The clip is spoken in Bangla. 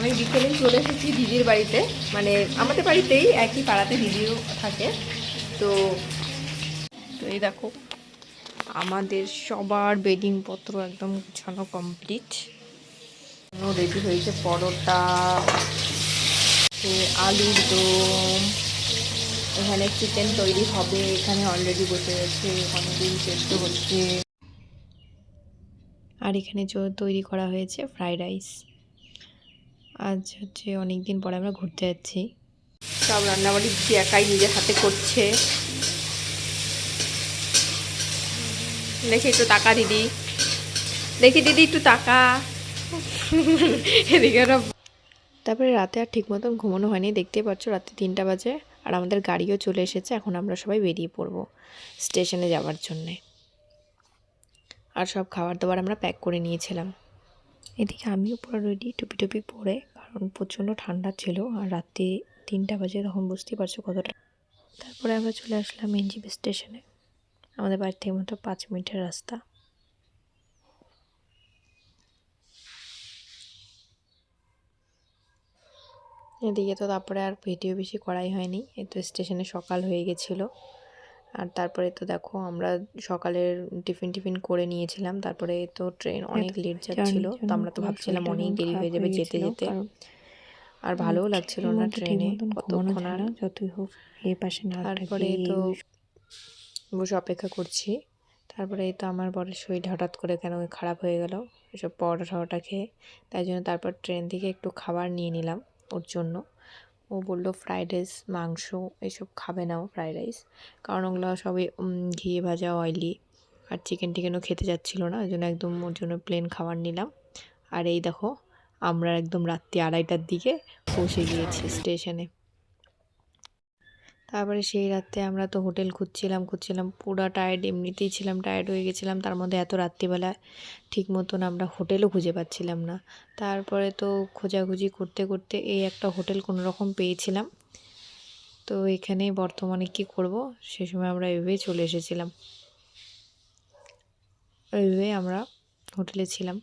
আমি বিকেলেই চলে এসেছি দিদির বাড়িতে, মানে আমাদের বাড়িতেই, একই পাড়াতে দিদিও থাকে। তো তো এই দেখো আমাদের সবার বেডিংপত্র একদম গুছানো কমপ্লিট। রেডি হয়েছে পরোটা, আলুর দম, এখানে চিকেন তৈরি হবে, এখানে অলরেডি বসে গেছে, অনেকদিন সেদ্ধ হচ্ছে। আর এখানে তৈরি করা হয়েছে ফ্রাইড রাইস। আজ হচ্ছে অনেক দিন পরে আমরা ঘুরতে যাচ্ছি। সব রান্নাবাড়ি দিদি একাই নিজের হাতে করছে। দেখি একটু টাকা দিদি, দেখি দিদি একটু টাকা। এদিকে তারপরে রাতে আর ঠিক মতন ঘুমানো হয়নি, দেখতেই পাচ্ছ রাতে 3টা বাজে। আর আমাদের গাড়িও চলে এসেছে, এখন আমরা সবাই বেরিয়ে পড়বো স্টেশনে যাওয়ার জন্যে। আর সব খাবার দাবার আমরা প্যাক করে নিয়েছিলাম। এদিকে আমিও পুরো রেডি, টুপি টুপি পরে, কারণ প্রচণ্ড ঠান্ডা ছিল। আর রাতে 3টা বাজে, তখন বুঝতেই পারছো কতটা। তারপরে আমরা চলে আসলাম এনজেপি স্টেশনে। আমাদের বাড়ি থেকে মাত্র 5 মিনিটের রাস্তা। এদিকে তো তারপরে আর ভিডিও বেশি করাই হয়নি, এই তো স্টেশনে সকাল হয়ে গেছিলো। আর তারপরে তো দেখো আমরা সকালের টিফিন করে নিয়েছিলাম। তারপরে তো ট্রেন অনেক লেট যাচ্ছিল, তো আমরা তো ভাবছিলাম অনেক দেরি হয়ে যাবে যেতে যেতে। আর ভালোও লাগছিল না ট্রেনে কতক্ষণ। আর যতই হোক এই পাশে না, তারপরে তো বসে অপেক্ষা করছি। তারপরে তো আমার বরের শরীর হঠাৎ করে কেন খারাপ হয়ে গেল এসব পরোটা খেয়ে, তাই জন্য তারপর ট্রেন থেকে একটু খাবার নিয়ে নিলাম ওর জন্য। ও বললো ফ্রাইড রাইস, মাংস এসব খাবে না ও, ফ্রাইড রাইস, কারণ ওগুলো সবই ঘি ভাজা, অয়েলি। আর চিকেনও খেতে যাচ্ছিলো না, ওই জন্য একদম ওর জন্য প্লেন খাবার নিলাম। আর এই দেখো আমরা একদম রাত্রি 2:30টার দিকে পৌঁছে গিয়েছি স্টেশনে। তারপরে সেই রাতে আমরা তো হোটেল খুঁজছিলাম পুরো টায়ার্ড, এমনিতেই ছিলাম, টায়ার্ড হয়ে গেছিলাম। তার মধ্যে এত রাত্রিবেলা ঠিক মতন আমরা হোটেলও খুঁজে পাচ্ছিলাম না। তারপরে তো খোঁজাখুঁজি করতে করতে এই একটা হোটেল কোনো রকম পেয়েছিলাম। তো এখানে বর্তমানে কি করব, সে সময় আমরা এভাবে চলে এসেছিলাম। এইভাবে আমরা হোটেলে ছিলাম।